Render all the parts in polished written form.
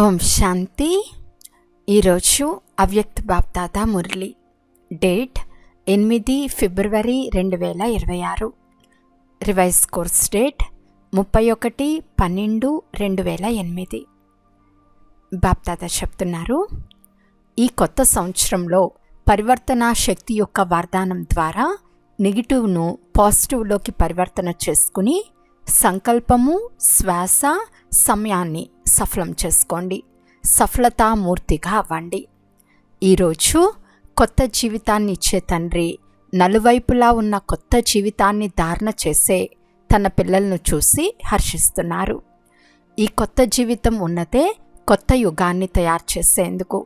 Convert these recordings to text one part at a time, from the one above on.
ఓం శాంతి. ఈరోజు అవ్యక్త బాప్దాత మురళి. డేట్ 8 ఫిబ్రవరి 2026. Revise course date 31/12/2008. బాప్దాత చెప్తున్నారు, ఈ కొత్త సంవత్సరంలో పరివర్తన శక్తి యొక్క వరదానం ద్వారా నెగిటివ్ను పాజిటివ్లోకి పరివర్తన చేసుకుని సంకల్పము, శ్వాస, సమయాన్ని సఫలం చేసుకోండి. సఫలతామూర్తిగా అవ్వండి. ఈరోజు కొత్త జీవితాన్ని ఇచ్చే తండ్రి నలువైపులా ఉన్న కొత్త జీవితాన్ని ధారణ చేసే తన పిల్లలను చూసి హర్షిస్తున్నారు. ఈ కొత్త జీవితం ఉన్నదే కొత్త యుగాన్ని తయారు చేసేందుకు.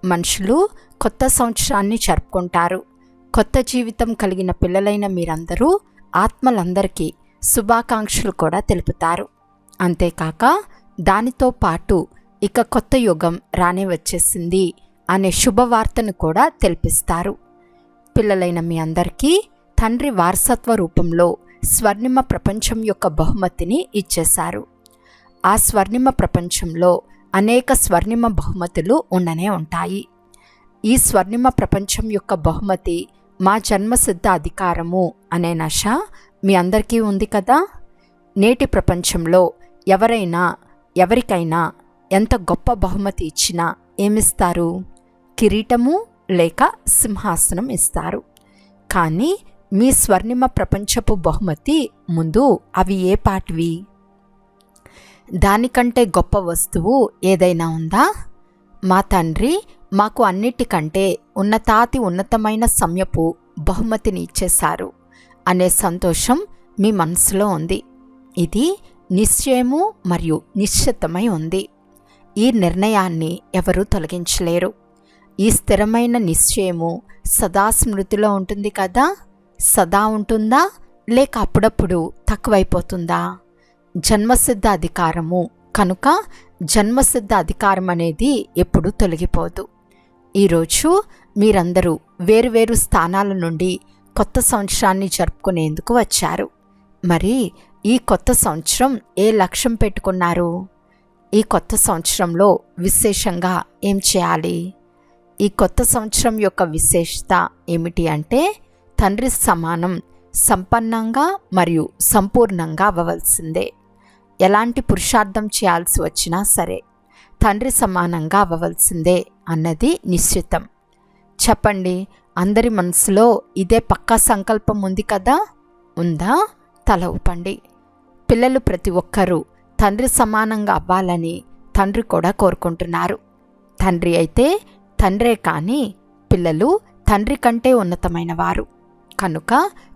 మనుషులు కొత్త సంవత్సరాన్ని జరుపుకుంటారు. కొత్త జీవితం కలిగిన పిల్లలైన మీరందరూ ఆత్మలందరికీ శుభాకాంక్షలు కూడా తెలుపుతారు. అంతేకాక దానితో పాటు ఇక కొత్త యుగం రానే వచ్చేసింది అనే శుభవార్తను కూడా తెలిపిస్తారు. పిల్లలైన మీ అందరికీ తండ్రి వారసత్వ రూపంలో స్వర్ణిమ ప్రపంచం యొక్క బహుమతిని ఇచ్చేశారు. ఆ స్వర్ణిమ ప్రపంచంలో అనేక స్వర్ణిమ బహుమతులు ఉండనే ఉంటాయి. ఈ స్వర్ణిమ ప్రపంచం యొక్క బహుమతి మా జన్మసిద్ధ అధికారము అనే నష మీ అందరికీ ఉంది కదా. నేటి ప్రపంచంలో ఎవరికైనా ఎంత గొప్ప బహుమతి ఇచ్చినా ఏమిస్తారు? కిరీటము లేక సింహాసనం ఇస్తారు. కానీ మీ స్వర్ణిమ ప్రపంచపు బహుమతి ముందు అవి ఏ పాటివి? దానికంటే గొప్ప వస్తువు ఏదైనా ఉందా? మా తండ్రి మాకు అన్నిటికంటే ఉన్నతమైన సమయపు బహుమతిని ఇచ్చేశారు అనే సంతోషం మీ మనసులో ఉంది. ఇది నిశ్చయము మరియు నిశ్చితమై ఉంది. ఈ నిర్ణయాన్ని ఎవరూ తొలగించలేరు. ఈ స్థిరమైన నిశ్చయము సదా స్మృతిలో ఉంటుంది కదా. సదా ఉంటుందా లేక అప్పుడప్పుడు తక్కువైపోతుందా? జన్మసిద్ధ అధికారము కనుక జన్మసిద్ధ అధికారం అనేది ఎప్పుడూ తొలగిపోదు. ఈరోజు మీరందరూ వేరువేరు స్థానాల నుండి కొత్త సంవత్సరాన్ని జరుపుకునేందుకు వచ్చారు. మరి ఈ కొత్త సంవత్సరం ఏ లక్ష్యం పెట్టుకున్నారు? ఈ కొత్త సంవత్సరంలో విశేషంగా ఏం చేయాలి? ఈ కొత్త సంవత్సరం యొక్క విశేషత ఏమిటి అంటే తండ్రి సమానం, సంపన్నంగా మరియు సంపూర్ణంగా అవ్వవలసిందే. ఎలాంటి పురుషార్థం చేయాల్సి వచ్చినా సరే తండ్రి సమానంగా అవ్వవలసిందే అన్నది నిశ్చితం. చెప్పండి, అందరి మనసులో ఇదే పక్కా సంకల్పం ఉంది కదా? ఉందా? తల ఊపండి. పిల్లలు ప్రతి ఒక్కరూ తండ్రి సమానంగా అవ్వాలని తండ్రి కూడా కోరుకుంటున్నారు. తండ్రి అయితే తండ్రే, కానీ పిల్లలు తండ్రి కంటే ఉన్నతమైన వారు కనుక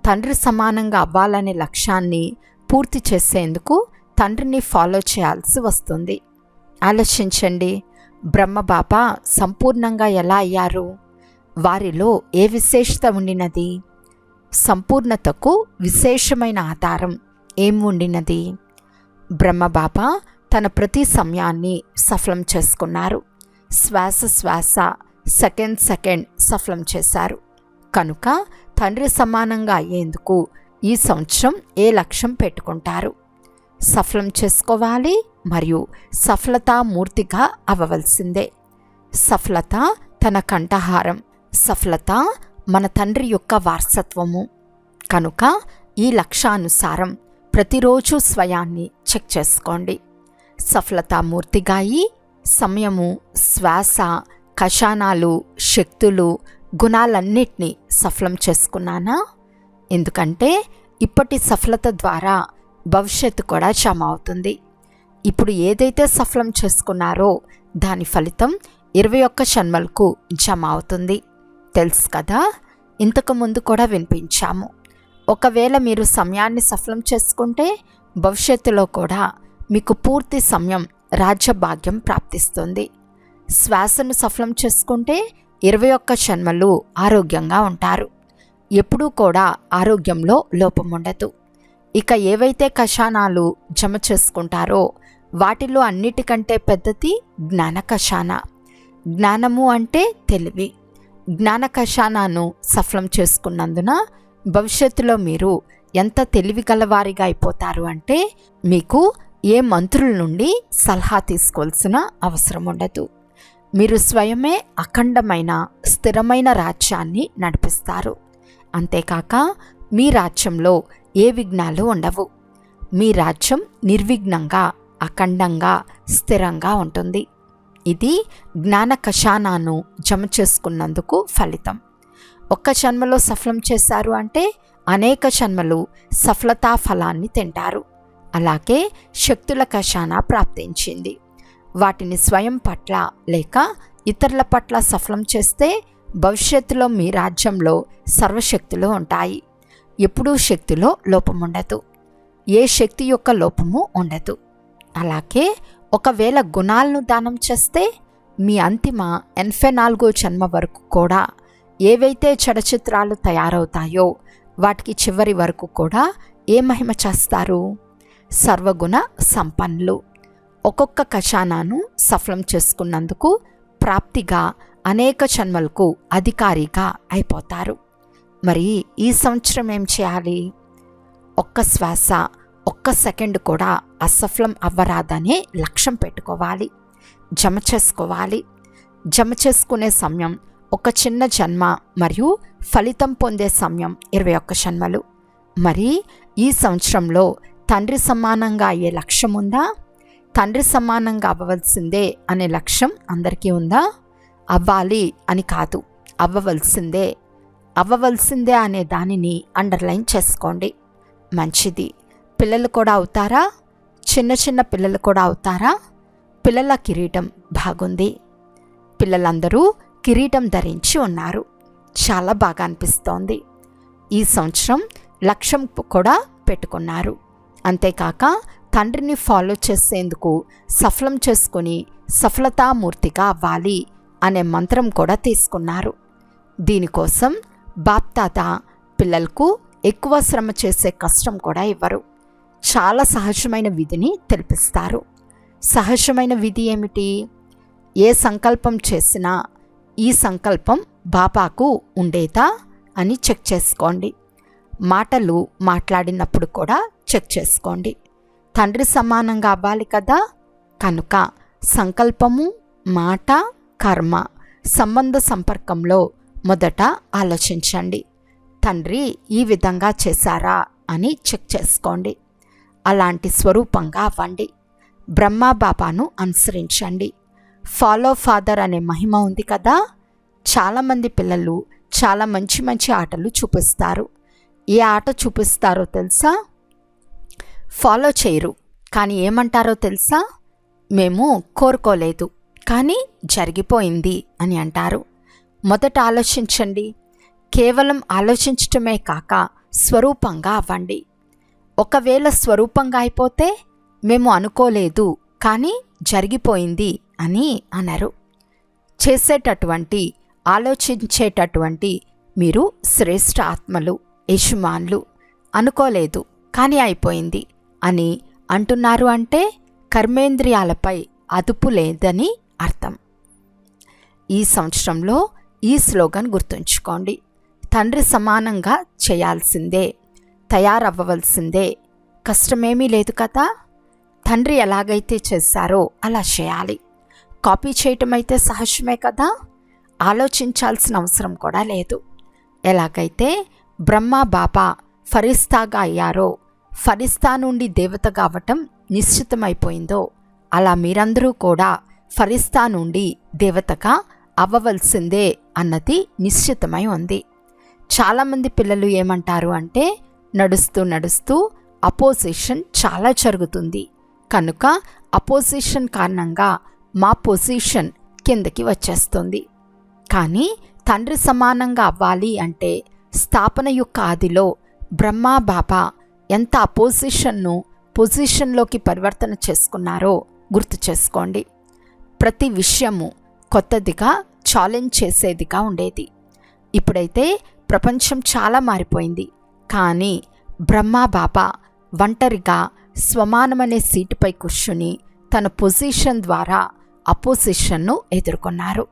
తండ్రి సమానంగా అవ్వాలనే లక్ష్యాన్ని పూర్తి చేసేందుకు తండ్రిని ఫాలో చేయాల్సి వస్తుంది. ఆలోచించండి, బ్రహ్మబాబా సంపూర్ణంగా ఎలా అయ్యారు? వారిలో ఏ విశేషత ఉండినది? సంపూర్ణతకు విశేషమైన ఆధారం ఏం ఉండినది? బ్రహ్మబాబా తన ప్రతి సమయాన్ని సఫలం చేసుకున్నారు. శ్వాస సెకండ్ సఫలం చేశారు. కనుక తండ్రి సమానంగా అయ్యేందుకు ఈ సంవత్సరం ఏ లక్ష్యం పెట్టుకుంటారు? సఫలం చేసుకోవాలి మరియు సఫలతామూర్తిగా అవ్వవలసిందే. సఫలత తన కంఠహారం. సఫలత మన తండ్రి యొక్క వారసత్వము. కనుక ఈ లక్ష్యానుసారం ప్రతిరోజు స్వయాన్ని చెక్ చేసుకోండి. సఫలతామూర్తిగా అయి సమయము, శ్వాస, కషానాలు, శక్తులు, గుణాలన్నిటినీ సఫలం చేసుకున్నానా? ఎందుకంటే ఇప్పటి సఫలత ద్వారా భవిష్యత్తు కూడా జమ అవుతుంది. ఇప్పుడు ఏదైతే సఫలం చేసుకున్నారో దాని ఫలితం 21 జన్మలకు జమ అవుతుంది. తెలుసు కదా, ఇంతకు ముందు కూడా వినిపించాము. ఒకవేళ మీరు సమయాన్ని సఫలం చేసుకుంటే భవిష్యత్తులో కూడా మీకు పూర్తి సమయం రాజ్యభాగ్యం ప్రాప్తిస్తుంది. శ్వాసను సఫలం చేసుకుంటే 21 జన్మలు ఆరోగ్యంగా ఉంటారు. ఎప్పుడూ కూడా ఆరోగ్యంలో లోపం ఉండదు. ఇక ఏవైతే కషానాలు జమ చేసుకుంటారో వాటిలో అన్నిటికంటే పెద్దది జ్ఞాన కషాన. జ్ఞానము అంటే తెలివి. జ్ఞాన కషానాను సఫలం చేసుకున్నందున భవిష్యత్తులో మీరు ఎంత తెలివిగలవారిగా అయిపోతారు అంటే మీకు ఏ మంత్రుల నుండి సలహా తీసుకోవాల్సిన అవసరం ఉండదు. మీరు స్వయమే అఖండమైన స్థిరమైన రాజ్యాన్ని నడిపిస్తారు. అంతేకాక మీ రాజ్యంలో ఏ విఘ్నాలు ఉండవు. మీ రాజ్యం నిర్విఘ్నంగా, అఖండంగా, స్థిరంగా ఉంటుంది. ఇది జ్ఞాన ఖజానాను జమ చేసుకున్నందుకు ఫలితం. ఒక్క జన్మలో సఫలం చేశారు అంటే అనేక జన్మలు సఫలతా ఫలాన్ని తింటారు. అలాగే శక్తుల ఖజానా ప్రాప్తించింది. వాటిని స్వయం పట్ల లేక ఇతరుల పట్ల సఫలం చేస్తే భవిష్యత్తులో మీ రాజ్యంలో సర్వశక్తులు ఉంటాయి. ఎప్పుడూ శక్తిలో లోపముండదు. ఏ శక్తి యొక్క లోపము ఉండదు. అలాగే ఒకవేళ గుణాలను దానం చేస్తే మీ అంతిమ 84వ జన్మ వరకు కూడా ఏవైతే చడచిత్రాలు తయారవుతాయో వాటికి చివరి వరకు కూడా ఏ మహిమ చేస్తారు? సర్వగుణ సంపన్నులు. ఒక్కొక్క ఖజానాను సఫలం చేసుకున్నందుకు ప్రాప్తిగా అనేక జన్మలకు అధికారిగా అయిపోతారు. మరి ఈ సంవత్సరం ఏం చేయాలి? ఒక్క శ్వాస, ఒక్క సెకండ్ కూడా అసఫలం అవ్వరాదనే లక్ష్యం పెట్టుకోవాలి. జమ చేసుకోవాలి. జమ చేసుకునే సమయం ఒక చిన్న జన్మ మరియు ఫలితం పొందే సమయం 21 జన్మలు. మరి ఈ సంవత్సరంలో తండ్రి సమానంగా అయ్యే లక్ష్యం ఉందా? తండ్రి సమానంగా అవ్వవలసిందే అనే లక్ష్యం అందరికీ ఉందా? అవ్వాలి అని కాదు, అవ్వవలసిందే. అవ్వవలసిందే అనే దానిని అండర్లైన్ చేసుకోండి. మంచిది. పిల్లలు కూడా అవుతారా? చిన్న చిన్న పిల్లలు కూడా అవుతారా? పిల్లల కిరీటం బాగుంది. పిల్లలందరూ కిరీటం ధరించి ఉన్నారు. చాలా బాగా అనిపిస్తోంది. ఈ సంవత్సరం లక్ష్యం కూడా పెట్టుకున్నారు. అంతేకాక తండ్రిని ఫాలో చేసేందుకు సఫలం చేసుకుని సఫలతామూర్తిగా అవ్వాలి అనే మంత్రం కూడా తీసుకున్నారు. దీనికోసం బాప్తాత పిల్లలకు ఎక్కువ శ్రమ చేసే కష్టం కూడా ఇవ్వరు. చాలా సహజమైన విధిని తెలిపిస్తారు. సహజమైన విధి ఏమిటి? ఏ సంకల్పం చేసినా ఈ సంకల్పం బాబాకు ఉండేదా అని చెక్ చేసుకోండి. మాటలు మాట్లాడినప్పుడు కూడా చెక్ చేసుకోండి. తండ్రి సమానంగా అవ్వాలి కదా, కనుక సంకల్పము, మాట, కర్మ సంబంధ సంపర్కంలో మొదట ఆలోచించండి. తండ్రి ఈ విధంగా చేశారా అని చెక్ చేసుకోండి. అలాంటి స్వరూపంగా అవ్వండి. బ్రహ్మ బాబాను అనుసరించండి. ఫాలో ఫాదర్ అనే మహిమ ఉంది కదా. చాలామంది పిల్లలు చాలా మంచి మంచి ఆటలు చూపిస్తారు. ఏ ఆట చూపిస్తారో తెలుసా? ఫాలో చేయరు, కానీ ఏమంటారో తెలుసా? మేము కోరుకోలేదు కానీ జరిగిపోయింది అని అంటారు. మొదట ఆలోచించండి. కేవలం ఆలోచించటమే కాక స్వరూపంగా అవ్వండి. ఒకవేళ స్వరూపంగా అయిపోతే మేము అనుకోలేదు కానీ జరిగిపోయింది అని అనరు. చేసేటటువంటి, ఆలోచించేటటువంటి మీరు శ్రేష్ఠ ఆత్మలు, యజమానులు. అనుకోలేదు కానీ అయిపోయింది అని అంటున్నారు అంటే కర్మేంద్రియాలపై అదుపు లేదని అర్థం. ఈ సంవత్సరంలో ఈ స్లోగన్ గుర్తుంచుకోండి. తండ్రి సమానంగా చేయాల్సిందే, తయారవ్వవలసిందే. కష్టమేమీ లేదు కదా. తండ్రి ఎలాగైతే చేశారో అలా చేయాలి. కాపీ చేయటం అయితే సహజమే కదా. ఆలోచించాల్సిన అవసరం కూడా లేదు. ఎలాగైతే బ్రహ్మ బాబా ఫరిస్తాగా అయ్యారో, ఫరిస్తా నుండి దేవతగా అవ్వటం నిశ్చితమైపోయిందో, అలా మీరందరూ కూడా ఫరిస్తా నుండి దేవతగా అవ్వవలసిందే అన్నది నిశ్చితమై ఉంది. చాలామంది పిల్లలు ఏమంటారు అంటే నడుస్తూ నడుస్తూ అపోజిషన్ చాలా జరుగుతుంది కనుక అపోజిషన్ కారణంగా మా పొజిషన్ కిందకి వచ్చేస్తుంది. కానీ తండ్రి సమానంగా అవ్వాలి అంటే స్థాపన యొక్క ఆదిలో బ్రహ్మ బాబా ఎంత అపోజిషన్ను పొజిషన్లోకి పరివర్తన చేసుకున్నారో గుర్తు చేసుకోండి. ప్రతి విషయము కొత్తదిగా ఛాలెంజ్ చేసేదిగా ఉండేది. ఇప్పుడైతే ప్రపంచం చాలా మారిపోయింది. కానీ బ్రహ్మ బాబా ఒంటరిగా స్వమానమనే సీటుపై కూర్చుని తన పొజిషన్ ద్వారా అపోజిషన్ను ఎదుర్కొన్నారు.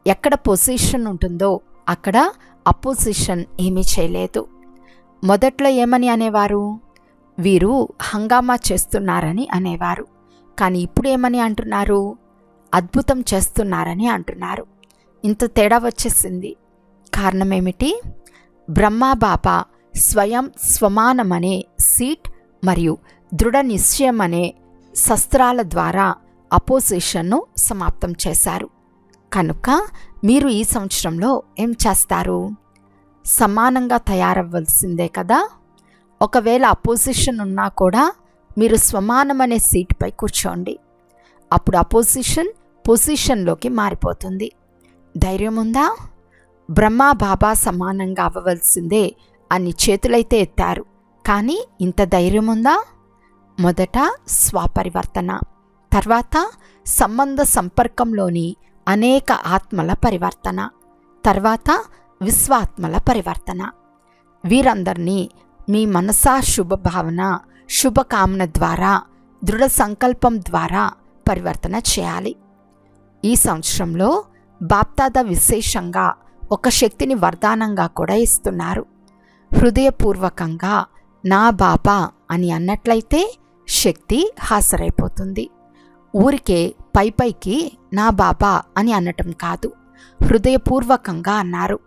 ఎక్కడ పొజిషన్ ఉంటుందో అక్కడ అపోజిషన్ ఏమీ చేయలేదు. మొదట్లో ఏమని అనేవారు? వీరు హంగామా చేస్తున్నారని అనేవారు. కానీ ఇప్పుడు ఏమని అంటున్నారు? అద్భుతం చేస్తున్నారని అంటున్నారు. ఇంత తేడా వచ్చేసింది. కారణమేమిటి? బ్రహ్మబాబా స్వయం స్వమానమనే సీట్ మరియు దృఢ నిశ్చయం అనే శస్త్రాల ద్వారా అపోజిషన్ను సమాప్తం చేశారు. కనుక మీరు ఈ సంవత్సరంలో ఏం చేస్తారు? సమానంగా తయారవ్వాల్సిందే కదా. ఒకవేళ అపోజిషన్ ఉన్నా కూడా మీరు స్వమానమనే సీటుపై కూర్చోండి. అప్పుడు అపోజిషన్ పొజిషన్లోకి మారిపోతుంది. ధైర్యం ఉందా? బ్రహ్మబాబా సమానంగా అవ్వవలసిందే అని చేతులైతే ఎత్తారు, కానీ ఇంత ధైర్యం ఉందా? మొదట స్వపరివర్తన, తర్వాత సంబంధ సంపర్కంలోని అనేక ఆత్మల పరివర్తన, తర్వాత విశ్వాత్మల పరివర్తన. వీరందరినీ మీ మనసా శుభభావన శుభకామన ద్వారా దృఢ సంకల్పం ద్వారా పరివర్తన చేయాలి. ఈ సంవత్సరంలో బాప్దాదా విశేషంగా ఒక శక్తిని వరదానంగా కూడా ఇస్తున్నారు. హృదయపూర్వకంగా నా బాబా అని అన్నట్లయితే శక్తి హాజరైపోతుంది. ఊరికే పైపైకి నా బాబా అని అనటం కాదు, హృదయపూర్వకంగా అన్నారు.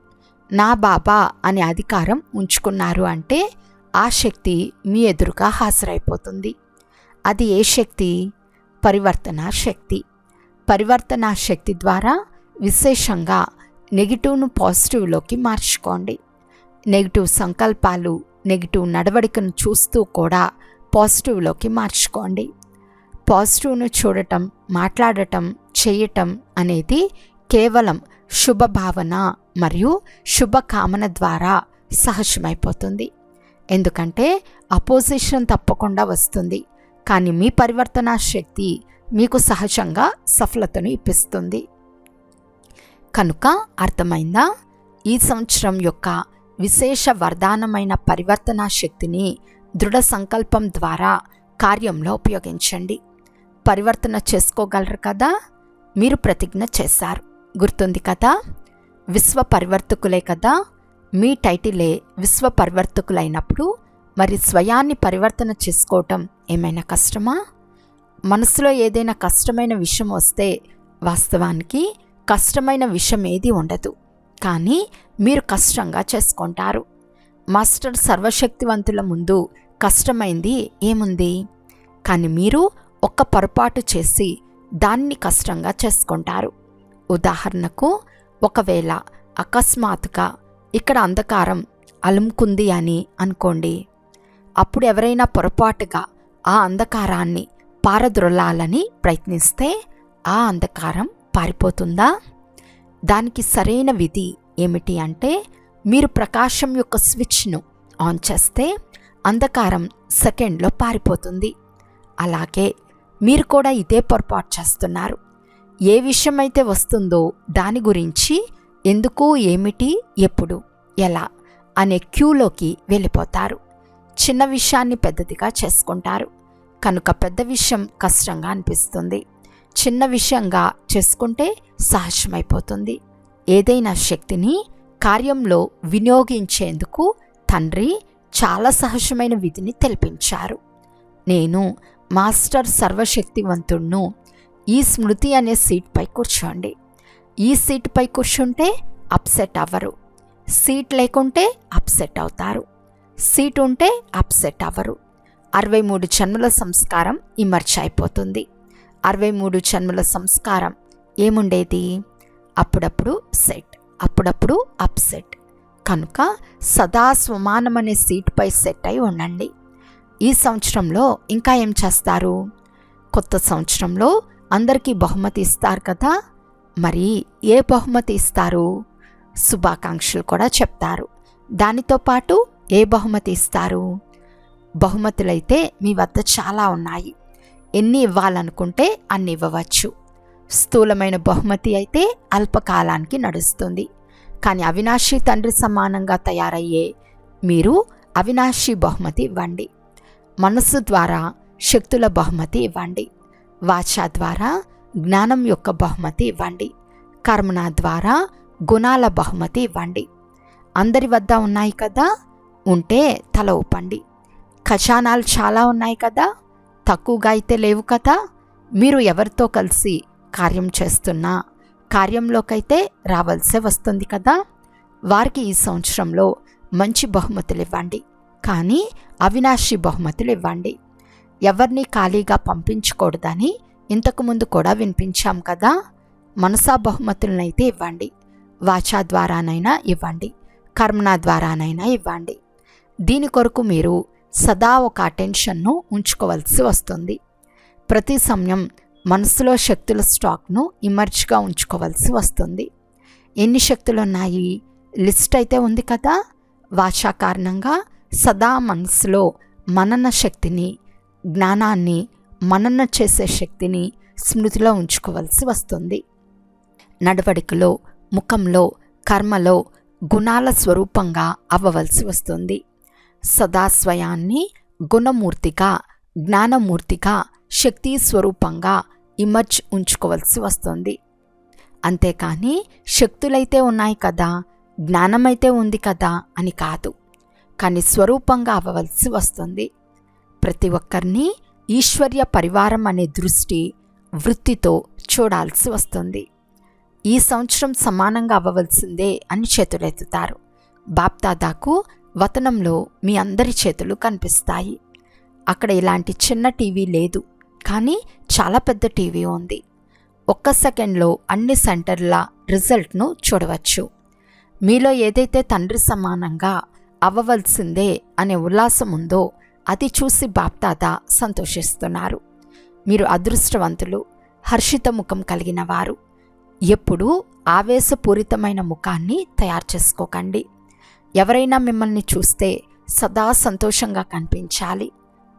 నా బాబా అనే అధికారం ఉంచుకున్నారు అంటే ఆ శక్తి మీ ఎదురుగా హాజరైపోతుంది. అది ఏ శక్తి? పరివర్తన శక్తి. పరివర్తన శక్తి ద్వారా విశేషంగా నెగిటివ్ను పాజిటివ్లోకి మార్చుకోండి. నెగిటివ్ సంకల్పాలు, నెగిటివ్ నడవడికను చూస్తూ కూడా పాజిటివ్లోకి మార్చుకోండి. పాజిటివ్ను చూడటం, మాట్లాడటం, చేయటం అనేది కేవలం శుభభావన మరియు శుభకామన ద్వారా సహజమైపోతుంది. ఎందుకంటే అపోజిషన్ తప్పకుండా వస్తుంది, కానీ మీ పరివర్తన శక్తి మీకు సహజంగా సఫలతను ఇప్పిస్తుంది. కనుక అర్థమైందా? ఈ సంవత్సరం యొక్క విశేష వరదానమైన పరివర్తన శక్తిని దృఢ సంకల్పం ద్వారా కార్యంలో ఉపయోగించండి. పరివర్తన చేసుకోగలరు కదా. మీరు ప్రతిజ్ఞ చేశారు, గుర్తుంది కదా. విశ్వ పరివర్తకులే కదా. మీ టైటిలే విశ్వ పరివర్తకులైనప్పుడు మరి స్వయాన్ని పరివర్తన చేసుకోవటం ఏమైనా కష్టమా? మనసులో ఏదైనా కష్టమైన విషయం వస్తే వాస్తవానికి కష్టమైన విషయం ఏది ఉండదు, కానీ మీరు కష్టంగా చేసుకుంటారు. మాస్టర్ సర్వశక్తివంతుల ముందు కష్టమైంది ఏముంది? కానీ మీరు ఒక్క పొరపాటు చేసి దాన్ని కష్టంగా చేసుకుంటారు. ఉదాహరణకు, ఒకవేళ అకస్మాత్తుగా ఇక్కడ అంధకారం అలుముకుంది అని అనుకోండి. అప్పుడు ఎవరైనా పొరపాటుగా ఆ అంధకారాన్ని పారద్రోలాలని ప్రయత్నిస్తే ఆ అంధకారం పారిపోతుందా? దానికి సరైన విధి ఏమిటి అంటే, మీరు ప్రకాశం యొక్క స్విచ్ను ఆన్ చేస్తే అంధకారం సెకండ్లో పారిపోతుంది. అలాగే మీరు కూడా ఇదే పొరపాటు చేస్తున్నారు. ఏ విషయమైతే వస్తుందో దాని గురించి ఎందుకు, ఏమిటి, ఎప్పుడు, ఎలా అనే క్యూలోకి వెళ్ళిపోతారు. చిన్న విషయాన్ని పెద్దదిగా చేసుకుంటారు. కనుక పెద్ద విషయం కష్టంగా అనిపిస్తుంది. చిన్న విషయంగా చేసుకుంటే సహజమైపోతుంది. ఏదైనా శక్తిని కార్యంలో వినియోగించేందుకు తండ్రి చాలా సహజమైన విధిని తెలిపించారు. నేను మాస్టర్ సర్వశక్తివంతుణ్ణు. ఈ స్మృతి అనే సీట్పై కూర్చోండి. ఈ సీటుపై కూర్చుంటే అప్సెట్ అవ్వరు. సీట్ లేకుంటే అప్సెట్ అవుతారు. సీట్ ఉంటే అప్సెట్ అవ్వరు. 63 జన్మల సంస్కారం ఇమర్చ్ అయిపోతుంది. 63 జన్మల సంస్కారం ఏముండేది? అప్పుడప్పుడు సెట్, అప్పుడప్పుడు అప్సెట్. కనుక సదా స్వమానమనే సీటుపై సెట్ అయి ఉండండి. ఈ సంవత్సరంలో ఇంకా ఏం చేస్తారు? కొత్త సంవత్సరంలో అందరికీ బహుమతి ఇస్తారు కదా. మరి ఏ బహుమతి ఇస్తారు? శుభాకాంక్షలు కూడా చెప్తారు. దానితో పాటు ఏ బహుమతి ఇస్తారు? బహుమతులైతే మీ వద్ద చాలా ఉన్నాయి. ఎన్ని ఇవ్వాలనుకుంటే అన్ని ఇవ్వవచ్చు. స్థూలమైన బహుమతి అయితే అల్పకాలానికి నడుస్తుంది. కానీ అవినాశి తండ్రి సమానంగా తయారయ్యే మీరు అవినాశి బహుమతి ఇవ్వండి. మనస్సు ద్వారా శక్తుల బహుమతి ఇవ్వండి. వాచా ద్వారా జ్ఞానం యొక్క బహుమతి ఇవ్వండి. కర్మణ ద్వారా గుణాల బహుమతి ఇవ్వండి. అందరి వద్ద ఉన్నాయి కదా. ఉంటే తల ఊపండి. ఖజానాలు చాలా ఉన్నాయి కదా, తక్కువగా అయితే లేవు కదా. మీరు ఎవరితో కలిసి కార్యం చేస్తున్నా కార్యంలోకైతే రావాల్సే వస్తుంది కదా. వారికి ఈ సంవత్సరంలో మంచి బహుమతులు ఇవ్వండి, కానీ అవినాశి బహుమతులు ఇవ్వండి. ఎవరిని ఖాళీగా పంపించకూడదని ఇంతకుముందు కూడా వినిపించాం కదా. మనసా బహుమతులనైతే ఇవ్వండి, వాచా ద్వారానైనా ఇవ్వండి, కర్మణ ద్వారానైనా ఇవ్వండి. దీని కొరకు మీరు సదా ఒక అటెన్షన్ను ఉంచుకోవాల్సి వస్తుంది. ప్రతి సమయం మనసులో శక్తుల స్టాక్ను ఇమర్జ్గా ఉంచుకోవాల్సి వస్తుంది. ఎన్ని శక్తులు ఉన్నాయి లిస్ట్ అయితే ఉంది కదా. వాచా కారణంగా సదా మనసులో మనన శక్తిని, జ్ఞానాన్ని, మనన చేసే శక్తిని స్మృతిలో ఉంచుకోవాల్సి వస్తుంది. నడవడికలో, ముఖంలో, కర్మలో గుణాల స్వరూపంగా అవ్వవలసి వస్తుంది. సదా స్వయాన్ని గుణమూర్తిగా, జ్ఞానమూర్తిగా, శక్తి స్వరూపంగా ఇమర్జ్ ఉంచుకోవాల్సి వస్తుంది. అంతేకాని శక్తులైతే ఉన్నాయి కదా, జ్ఞానమైతే ఉంది కదా అని కాదు, కానీ స్వరూపంగా అవ్వవలసి వస్తుంది. ప్రతి ఒక్కరిని ఈశ్వర్య పరివారం అనే దృష్టి, వృత్తితో చూడాల్సి వస్తుంది. ఈ సంవత్సరం సమానంగా అవ్వవలసిందే అని చేతులెత్తుతారు. బాప్దాదాకు వతనంలో మీ అందరి చేతులు కనిపిస్తాయి. అక్కడ ఇలాంటి చిన్న టీవీ లేదు, కానీ చాలా పెద్ద టీవీ ఉంది. ఒక్క సెకండ్లో అన్ని సెంటర్ల రిజల్ట్ను చూడవచ్చు. మీలో ఏదైతే తండ్రి సమానంగా అవ్వవలసిందే అనే ఉల్లాసం ఉందో అది చూసి బాప్దాదా సంతోషిస్తున్నారు. మీరు అదృష్టవంతులు, హర్షిత ముఖం కలిగిన వారు. ఎప్పుడూ ఆవేశపూరితమైన ముఖాన్ని తయారు చేసుకోకండి. ఎవరైనా మిమ్మల్ని చూస్తే సదా సంతోషంగా కనిపించాలి.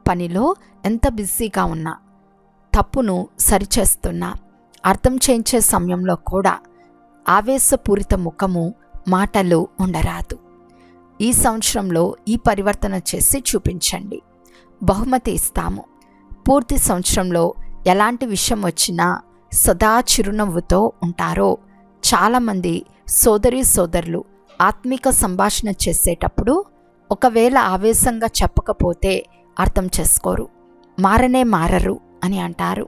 పనిలో ఎంత బిజీగా ఉన్నా, తప్పును సరిచేస్తున్నా, అర్థం చేయించే సమయంలో కూడా ఆవేశపూరిత ముఖము, మాటలు ఉండరాదు. ఈ సంవత్సరంలో ఈ పరివర్తన చేసి చూపించండి. బహుమతి ఇస్తాము. పూర్తి సంవత్సరంలో ఎలాంటి విషయం వచ్చినా సదా చిరునవ్వుతో ఉంటారో. చాలామంది సోదరీ సోదరులు ఆత్మిక సంభాషణ చేసేటప్పుడు ఒకవేళ ఆవేశంగా చెప్పకపోతే అర్థం చేసుకోరు, మారనే మారరు అని అంటారు.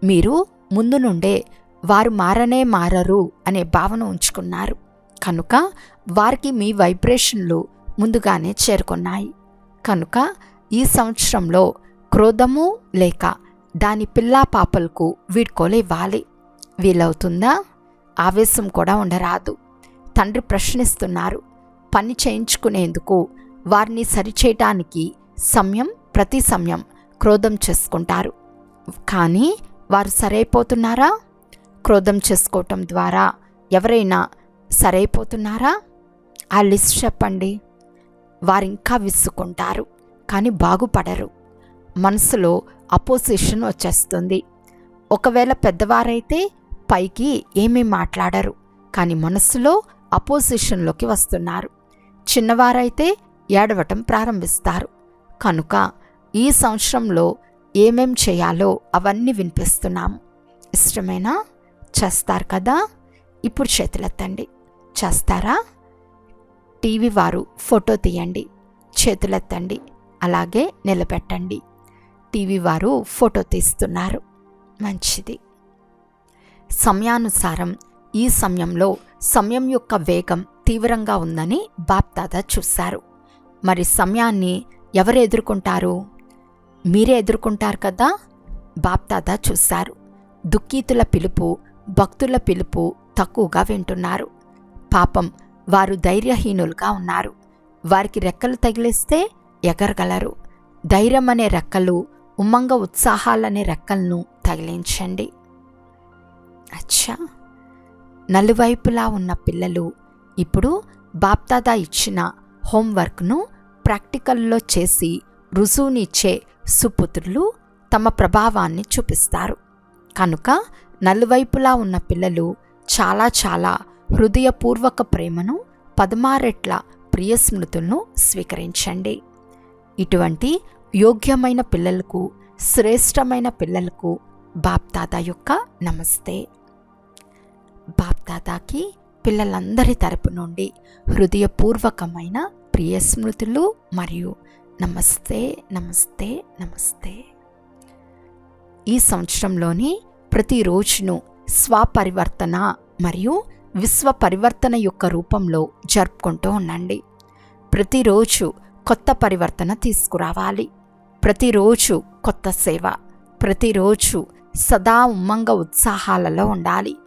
మీరు ముందు నుండే వారు మారనే మారరు అనే భావన ఉంచుకున్నారు కనుక వారికి మీ వైబ్రేషన్లు ముందుగానే చేరుకున్నాయి. కనుక ఈ సంవత్సరంలో క్రోధము లేక దాని పిల్లా పాపలకు వీడ్కోలు ఇవ్వాలి. వీలవుతుందా? ఆవేశం కూడా ఉండరాదు. తండ్రి ప్రశ్నిస్తున్నారు. పని చేయించుకునేందుకు వారిని సరిచేయటానికి ప్రతి సమయం క్రోధం చేసుకుంటారు. కానీ వారు సరైపోతున్నారా? క్రోధం చేసుకోవటం ద్వారా ఎవరైనా సరైపోతున్నారా? ఆ లిస్ట్ చెప్పండి. వారింకా విసుకుంటారు, కానీ బాగుపడరు. మనసులో అపోజిషన్ వచ్చేస్తుంది. ఒకవేళ పెద్దవారైతే పైకి ఏమీ మాట్లాడరు, కానీ మనసులో అపోజిషన్లోకి వస్తున్నారు. చిన్నవారైతే ఏడవటం ప్రారంభిస్తారు. కనుక ఈ సంవత్సరంలో ఏమేం చేయాలో అవన్నీ వినిపిస్తున్నాము. ఇష్టమేనా? చేస్తారు కదా? ఇప్పుడు చేతులెత్తండి. చేస్తారా? టీవీ వారు ఫోటో తీయండి, చేతులెత్తండి, అలాగే నిలబెట్టండి. టీవీ వారు ఫోటో తీస్తున్నారు. మంచిది. సమయానుసారం ఈ సమయంలో సమయం యొక్క వేగం తీవ్రంగా ఉందని బాప్దాదా చూశారు. మరి సమయాన్ని ఎవరు ఎదుర్కొంటారు? మీరే ఎదుర్కొంటారు కదా. బాప్దాదా చూశారు. దుఃఖీతుల పిలుపు, భక్తుల పిలుపు తక్కువగా వింటున్నారు. పాపం, వారు ధైర్యహీనులుగా ఉన్నారు. వారికి రెక్కలు తగిలిస్తే ఎగరగలరు. ధైర్యం అనే రెక్కలు, ఉమ్మంగ ఉత్సాహాలనే రెక్కలను తగిలించండి. అచ్చా, నలువైపులా ఉన్న పిల్లలు ఇప్పుడు బాప్దాదా ఇచ్చిన హోంవర్క్ను ప్రాక్టికల్లో చేసి రుజువునిచ్చే సుపుత్రులు తమ ప్రభావాన్ని చూపిస్తారు. కనుక నలువైపులా ఉన్న పిల్లలు చాలా చాలా హృదయపూర్వక ప్రేమను, 16 రెట్ల ప్రియ స్మృతులను స్వీకరించండి. ఇటువంటి యోగ్యమైన పిల్లలకు, శ్రేష్టమైన పిల్లలకు బాప్దాదా యొక్క నమస్తే. బాప్దాదాకి పిల్లలందరి తరపు నుండి హృదయపూర్వకమైన ప్రియ స్మృతులు మరియు నమస్తే, నమస్తే, నమస్తే. ఈ సంవత్సరంలోని ప్రతిరోజును స్వపరివర్తన మరియు విశ్వ పరివర్తన యొక్క రూపంలో జరుపుకుంటూ ఉండండి. ప్రతిరోజు కొత్త పరివర్తన తీసుకురావాలి. ప్రతిరోజు కొత్త సేవ. ప్రతిరోజు సదా ఉమ్మంగ ఉత్సాహాలలో ఉండాలి.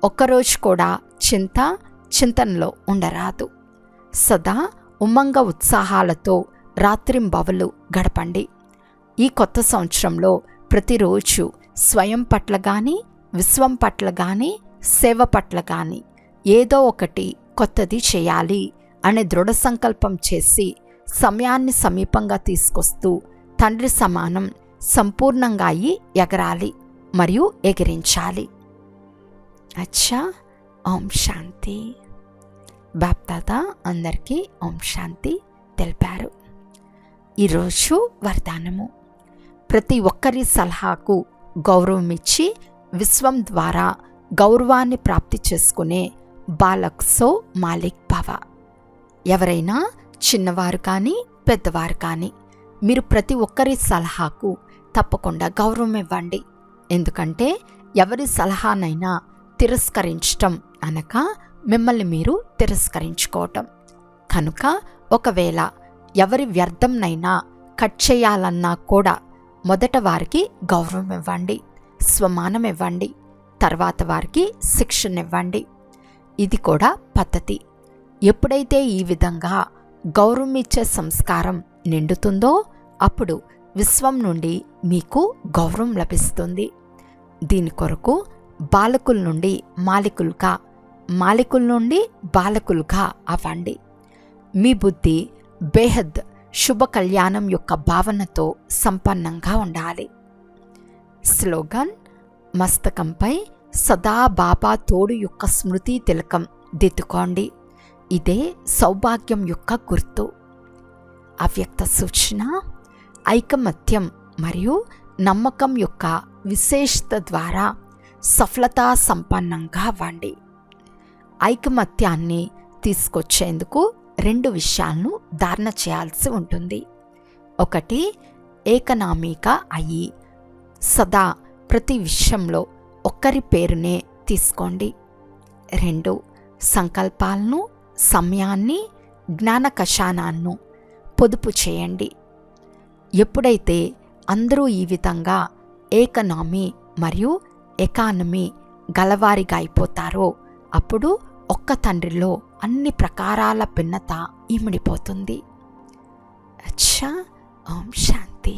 ఒక్కరోజు కూడా చింతనలో ఉండరాదు. సదా ఉమ్మంగ ఉత్సాహాలతో రాత్రింబవలు గడపండి. ఈ కొత్త సంవత్సరంలో ప్రతిరోజు స్వయం పట్ల కానీ, విశ్వం పట్ల కానీ, సేవ పట్ల కానీ ఏదో ఒకటి కొత్తది చేయాలి అనే దృఢ సంకల్పం చేసి సమయాన్ని సమీపంగా తీసుకొస్తూ తండ్రి సమానం సంపూర్ణంగా అయి ఎగరాలి మరియు ఎగిరించాలి. అచ్చా, ఓం శాంతి. బాప్దాదా అందరికీ ఓం శాంతి తెలిపారు. ఈరోజు వరదానము: ప్రతి ఒక్కరి సలహాకు గౌరవం ఇచ్చి విశ్వం ద్వారా గౌరవాన్ని ప్రాప్తి చేసుకునే బాలక్ సో మాలిక్ భవ. ఎవరైనా చిన్నవారు కానీ పెద్దవారు కానీ మీరు ప్రతి ఒక్కరి సలహాకు తప్పకుండా గౌరవం ఇవ్వండి. ఎందుకంటే ఎవరి సలహానైనా తిరస్కరించటం అనగా మిమ్మల్ని మీరు తిరస్కరించుకోవటం. కనుక ఒకవేళ ఎవరి వ్యర్థంనైనా కట్ చేయాలన్నా కూడా మొదట వారికి గౌరవం ఇవ్వండి, స్వమానం ఇవ్వండి, తర్వాత వారికి శిక్షణ ఇవ్వండి. ఇది కూడా పద్ధతి. ఎప్పుడైతే ఈ విధంగా గౌరవం ఇచ్చే సంస్కారం నిండుతుందో అప్పుడు విశ్వం నుండి మీకు గౌరవం లభిస్తుంది. దీని కొరకు బాలకుల నుండి మాలికులుగా, మాలికుల నుండి బాలకులుగా అవ్వండి. మీ బుద్ధి బేహద్ శుభ కళ్యాణం యొక్క భావనతో సంపన్నంగా ఉండాలి. స్లోగన్: మస్తకంపై సదా బాబా తోడు యొక్క స్మృతి తిలకం దిద్దుకోండి. ఇదే సౌభాగ్యం యొక్క గుర్తు. అవ్యక్త సూచన: ఐకమత్యం మరియు నమ్మకం యొక్క విశేషత ద్వారా సఫలతా సంపన్నంగా అవ్వండి. ఐకమత్యాన్ని తీసుకొచ్చేందుకు 2 విషయాలను ధారణ చేయాల్సి ఉంటుంది. ఒకటి, ఏకనామీగా అయ్యి సదా ప్రతి విషయంలో ఒక్కరి పేరునే తీసుకోండి. 2, సంకల్పాలను, సమయాన్ని, జ్ఞాన కషానాన్ని పొదుపు చేయండి. ఎప్పుడైతే అందరూ ఈ విధంగా ఏకనామీ మరియు ఎకానమీ గలవారిగా అయిపోతారో అప్పుడు ఒక్క తండ్రిలో అన్ని ప్రకారాల భిన్నత ఇమిడిపోతుంది. అచ్చా, ఓం శాంతి.